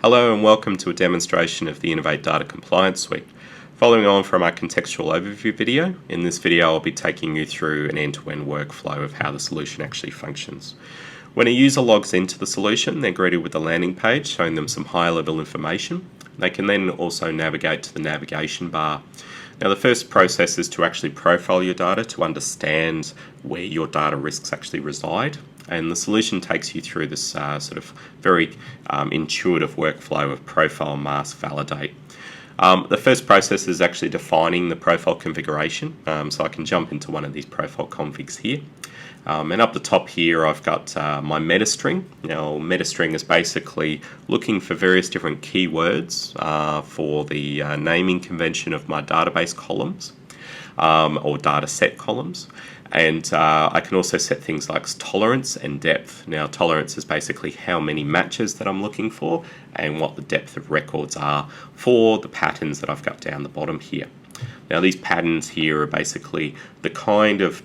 Hello and welcome to a demonstration of the Enov8 Data Compliance Suite. Following on from our contextual overview video, in this video I'll be taking you through an end-to-end workflow of how the solution actually functions. When a user logs into the solution, they're greeted with a landing page showing them some high-level information. They can then also navigate to the navigation bar. Now the first process is to actually profile your data to understand where your data risks actually reside. And the solution takes you through this sort of very intuitive workflow of profile, mask, validate. The first process is actually defining the profile configuration. So I can jump into one of these profile configs here. And up the top here I've got my meta string. Now meta string is basically looking for various different keywords for the naming convention of my database columns or data set columns. And I can also set things like tolerance and depth. Now tolerance is basically how many matches that I'm looking for and what the depth of records are for the patterns that I've got down the bottom here. Now these patterns here are basically the kind of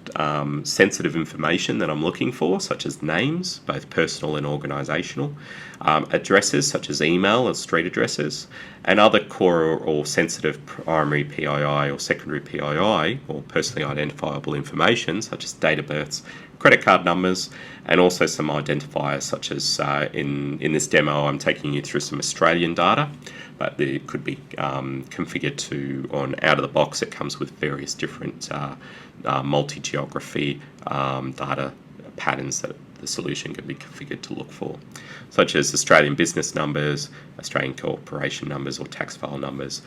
sensitive information that I'm looking for, such as names, both personal and organizational, addresses such as email and street addresses, and other core or sensitive primary PII or secondary PII or personally identifiable information such as date of births, credit card numbers, and also some identifiers such as in this demo I'm taking you through some Australian data, but it could be configured to on out of the box. It comes with various different multi-geography data patterns that the solution can be configured to look for, such as Australian business numbers, Australian corporation numbers, or tax file numbers.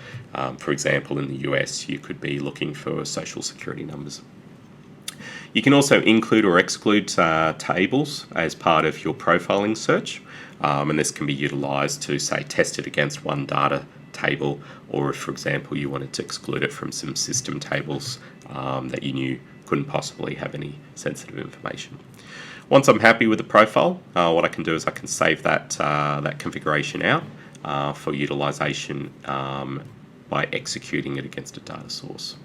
For example, in the US you could be looking for social security numbers. You can also include or exclude tables as part of your profiling search, and this can be utilised to, say, test it against one data table, or if, for example, you wanted to exclude it from some system tables that you knew couldn't possibly have any sensitive information. Once I'm happy with the profile, what I can do is I can save that configuration out for utilisation by executing it against a data source.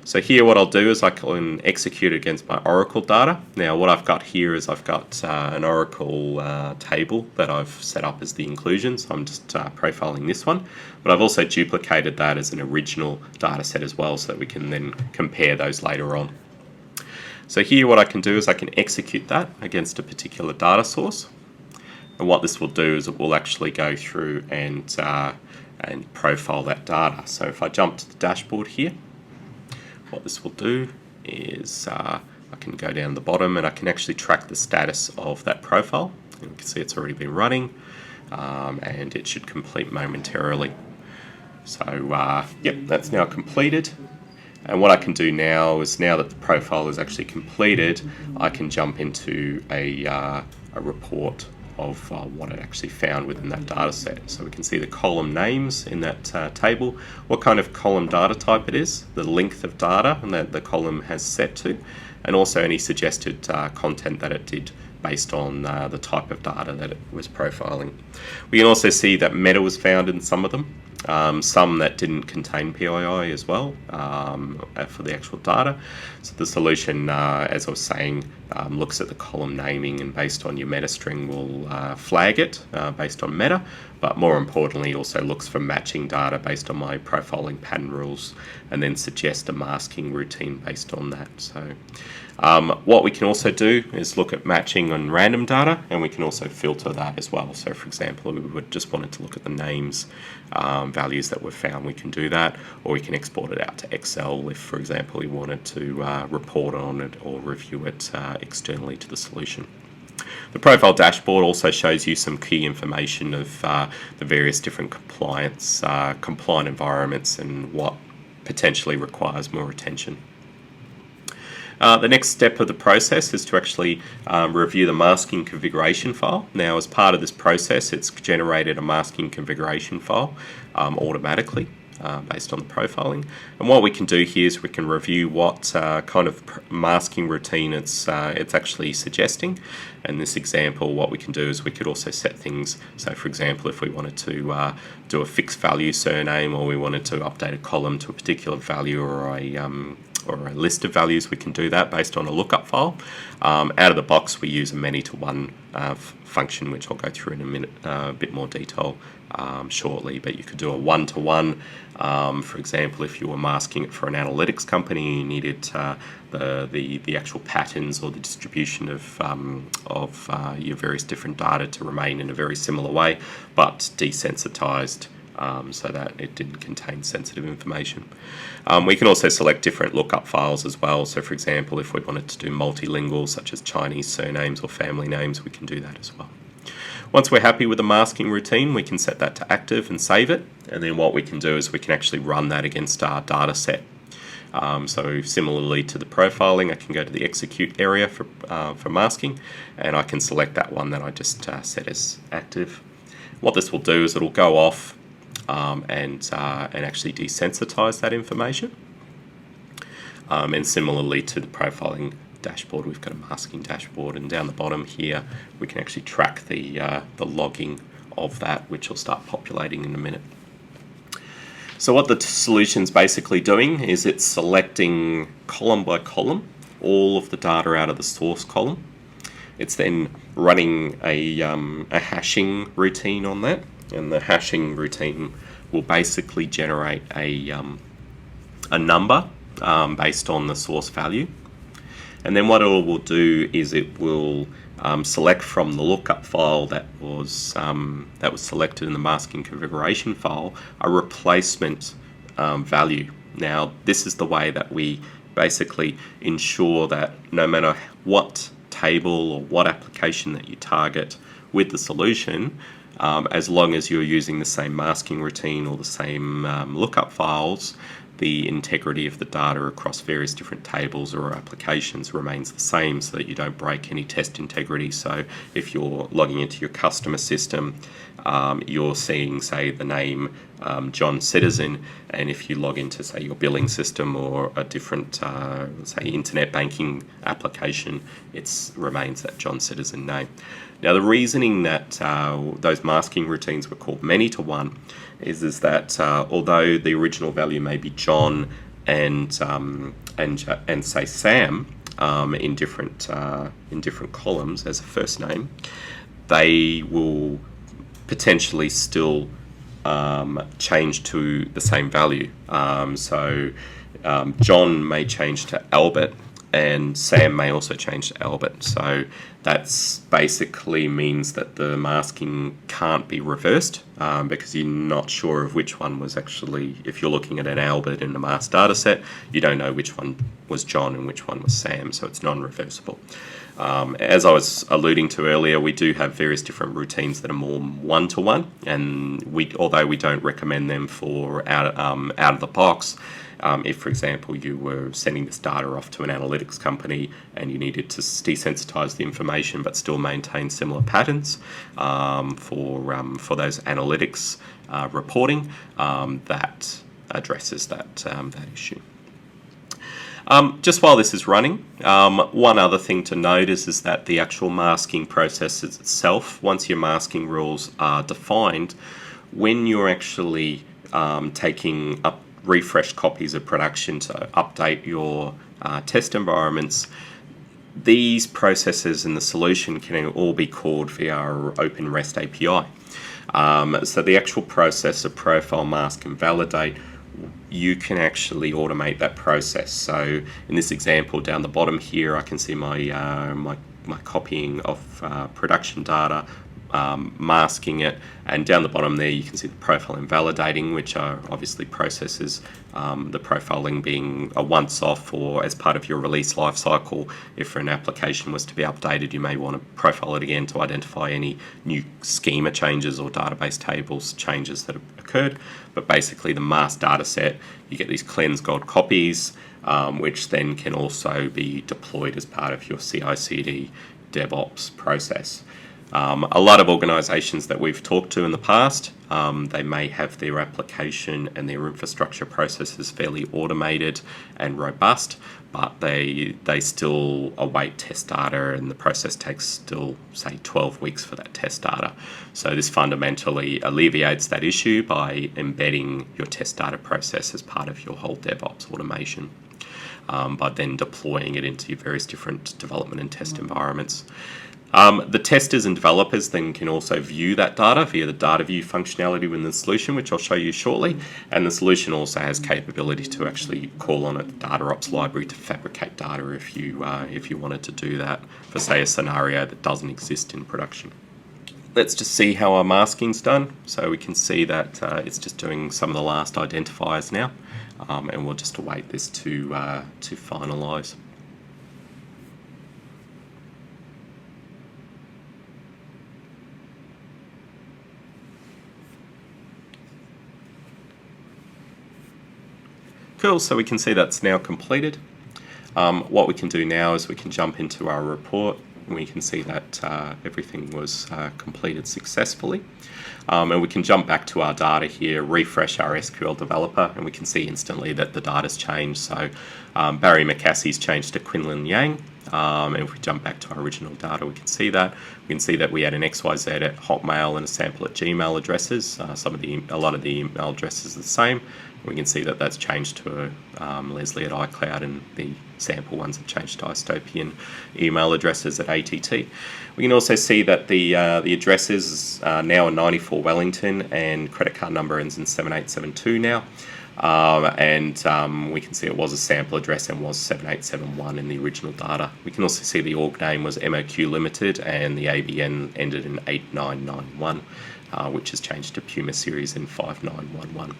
So here what I'll do is I can execute it against my Oracle data. Now what I've got here is I've got an Oracle table that I've set up as the inclusion, so I'm just profiling this one, but I've also duplicated that as an original data set as well so that we can then compare those later on. So here what I can do is I can execute that against a particular data source, and what this will do is it will actually go through and profile that data. So if I jump to the dashboard here, what this will do is I can go down the bottom and I can actually track the status of that profile. And you can see it's already been running and it should complete momentarily. So yep, that's now completed. And what I can do now is, now that the profile is actually completed, I can jump into a report of what it actually found within that data set. So we can see the column names in that table, what kind of column data type it is, the length of data and that the column has set to, and also any suggested content that it did based on the type of data that it was profiling. We can also see that meta was found in some of them, some that didn't contain PII as well for the actual data. So the solution, as I was saying, looks at the column naming, and based on your meta string will flag it based on meta, but more importantly also looks for matching data based on my profiling pattern rules, and then suggest a masking routine based on that. So what we can also do is look at matching on random data, and we can also filter that as well. So for example, we would just wanted to look at the names values that were found, we can do that, or we can export it out to Excel if, for example, we wanted to report on it or review it externally to the solution. The profile dashboard also shows you some key information of the various different compliant environments and what potentially requires more attention. The next step of the process is to actually review the masking configuration file. Now as part of this process it's generated a masking configuration file automatically based on the profiling, and what we can do here is we can review what kind of masking routine it's actually suggesting. In this example what we can do is we could also set things, so for example if we wanted to do a fixed value surname, or we wanted to update a column to a particular value or or a list of values, we can do that based on a lookup file. Out of the box, we use a many-to-one function, which I'll go through in a minute, a bit more detail shortly. But you could do a one-to-one. For example, if you were masking it for an analytics company, you needed the actual patterns or the distribution of your various different data to remain in a very similar way, but desensitized. So that it didn't contain sensitive information. We can also select different lookup files as well. So for example, if we wanted to do multilingual, such as Chinese surnames or family names, we can do that as well. Once we're happy with the masking routine, we can set that to active and save it. And then what we can do is we can actually run that against our data set. So similarly to the profiling, I can go to the execute area for masking, and I can select that one that I just set as active. What this will do is it'll go off and actually desensitize that information. And similarly to the profiling dashboard, we've got a masking dashboard, and down the bottom here we can actually track the logging of that, which will start populating in a minute. So what the solution's basically doing is it's selecting column by column all of the data out of the source column. It's then running a hashing routine on that, and the hashing routine will basically generate a number based on the source value. And then what it will do is it will select from the lookup file that was selected in the masking configuration file a replacement value. Now, this is the way that we basically ensure that no matter what table or what application that you target with the solution, as long as you're using the same masking routine or the same lookup files, the integrity of the data across various different tables or applications remains the same, so that you don't break any test integrity. So if you're logging into your customer system, you're seeing, say, the name John Citizen, and if you log into, say, your billing system or a different, say, internet banking application, it remains that John Citizen name. Now, the reasoning that those masking routines were called many-to-one is that although the original value may be John and say Sam in different columns as a first name, they will potentially still change to the same value. So John may change to Albert, and Sam may also change to Albert. So that's basically means that the masking can't be reversed because you're not sure of which one was actually, if you're looking at an Albert in the masked data set, you don't know which one was John and which one was Sam, so it's non-reversible. As I was alluding to earlier, we do have various different routines that are more one-to-one, and although we don't recommend them for out of the box, if, for example, you were sending this data off to an analytics company and you needed to desensitize the information but still maintain similar patterns for those analytics reporting, that addresses that issue. Just while this is running, one other thing to note is that the actual masking process itself, once your masking rules are defined, when you're actually taking up refresh copies of production to update your test environments, these processes in the solution can all be called via our Open REST API. So the actual process of profile, mask, and validate, you can actually automate that process. So in this example down the bottom here, I can see my copying of production data, masking it, and down the bottom there you can see the profile and validating, which are obviously processes, the profiling being a once-off or as part of your release lifecycle. If an application was to be updated, you may want to profile it again to identify any new schema changes or database tables changes that have occurred. But basically the masked data set, you get these cleansed gold copies, which then can also be deployed as part of your CI/CD DevOps process. A lot of organisations that we've talked to in the past, they may have their application and their infrastructure processes fairly automated and robust, but they still await test data, and the process takes still, say, 12 weeks for that test data. So this fundamentally alleviates that issue by embedding your test data process as part of your whole DevOps automation. by then deploying it into your various different development and test environments. The testers and developers then can also view that data via the data view functionality within the solution, which I'll show you shortly. And the solution also has capability to actually call on a DataOps library to fabricate data if you wanted to do that for, say, a scenario that doesn't exist in production. Let's just see how our masking's done. So we can see that it's just doing some of the last identifiers now, and we'll just await this to finalise. Cool, so we can see that's now completed. What we can do now is we can jump into our report and we can see that everything was completed successfully. And we can jump back to our data here, refresh our SQL developer, and we can see instantly that the data's changed. So Barry McCassie's changed to Quinlan Yang. And if we jump back to our original data, we can see that. We can see that we had an XYZ at Hotmail and a sample at Gmail addresses. A lot of the email addresses are the same. We can see that that's changed to Leslie at iCloud, and the sample ones have changed to Istopian email addresses at ATT. We can also see that the addresses are now in 94 Wellington, and credit card number ends in 7872 now. We can see it was a sample address and was 7871 in the original data. We can also see the org name was MOQ Limited and the ABN ended in 8991, which has changed to Puma Series in 5911.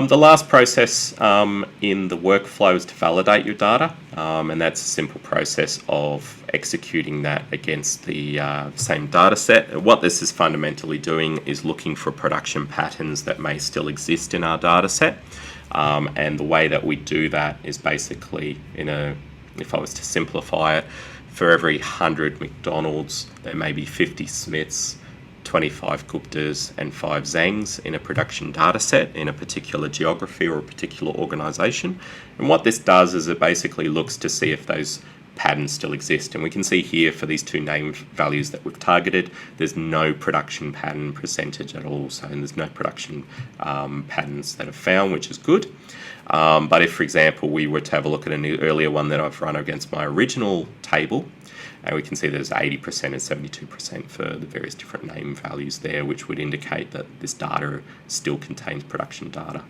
The last process in the workflow is to validate your data, and that's a simple process of executing that against the same data set. What this is fundamentally doing is looking for production patterns that may still exist in our data set, and the way that we do that is basically, if I was to simplify it, for every 100 McDonald's, there may be 50 Smiths, 25 Guptas and 5 Zangs in a production data set in a particular geography or a particular organisation. And what this does is it basically looks to see if those patterns still exist. And we can see here for these two name values that we've targeted, there's no production pattern percentage at all. So there's no production patterns that are found, which is good. But if, for example, we were to have a look at an earlier one that I've run against my original table, and we can see there's 80% and 72% for the various different name values there, which would indicate that this data still contains production data.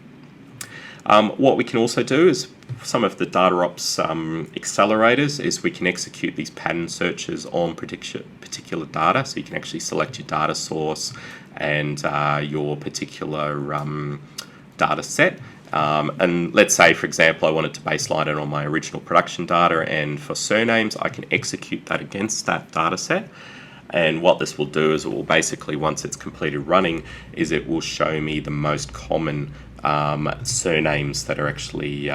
What we can also do is some of the DataOps accelerators is we can execute these pattern searches on particular data. So you can actually select your data source and your particular data set. And let's say, for example, I wanted to baseline it on my original production data, and for surnames, I can execute that against that data set. And what this will do is it will basically, once it's completed running, is it will show me the most common surnames that are actually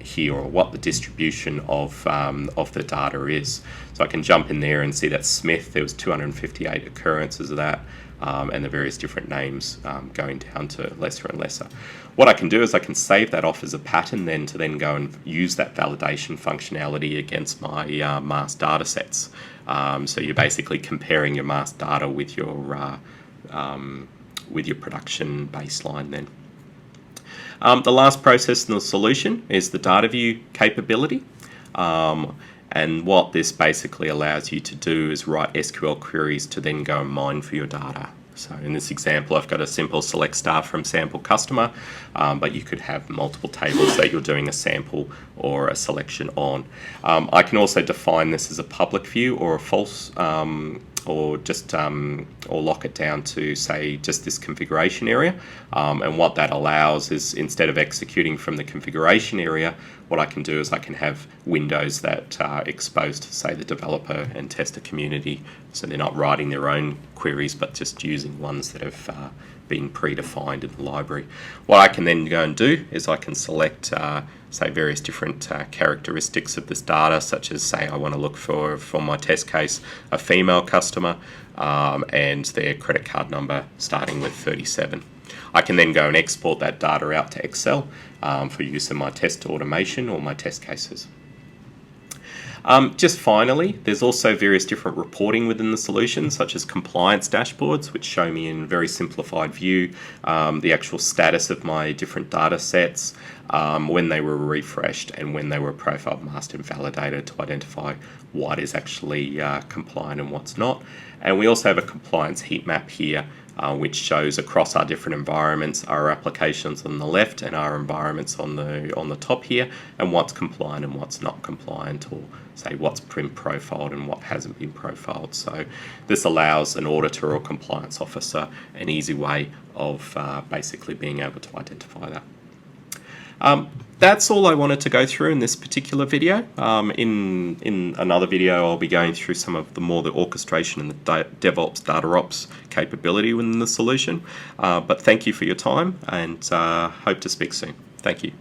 here, or what the distribution of the data is. So I can jump in there and see that Smith, there was 258 occurrences of that, and the various different names going down to lesser and lesser. What I can do is I can save that off as a pattern then to then go and use that validation functionality against my mask data sets. So you're basically comparing your mask data with your production baseline then. The last process in the solution is the data view capability. And what this basically allows you to do is write SQL queries to then go and mine for your data. So in this example, I've got a simple select star from sample customer, but you could have multiple tables that you're doing a sample or a selection on. I can also define this as a public view or a false, or just or lock it down to, say, just this configuration area. And what that allows is, instead of executing from the configuration area, what I can do is I can have windows that are exposed to, say, the developer and tester community, so they're not writing their own queries but just using ones that have been predefined in the library. What I can then go and do is I can select say various different characteristics of this data, such as, say, I want to look for my test case, a female customer and their credit card number starting with 37. I can then go and export that data out to Excel for use in my test automation or my test cases. Just finally, there's also various different reporting within the solution, such as compliance dashboards, which show me in very simplified view the actual status of my different data sets, when they were refreshed and when they were profile masked and validated to identify what is actually compliant and what's not. And we also have a compliance heat map here, which shows across our different environments, our applications on the left and our environments on the top here, and what's compliant and what's not compliant, or say what's been profiled and what hasn't been profiled. So this allows an auditor or compliance officer an easy way of basically being able to identify that. That's all I wanted to go through in this particular video. In another video, I'll be going through some of the orchestration and the DevOps, DataOps capability within the solution. But thank you for your time, and hope to speak soon. Thank you.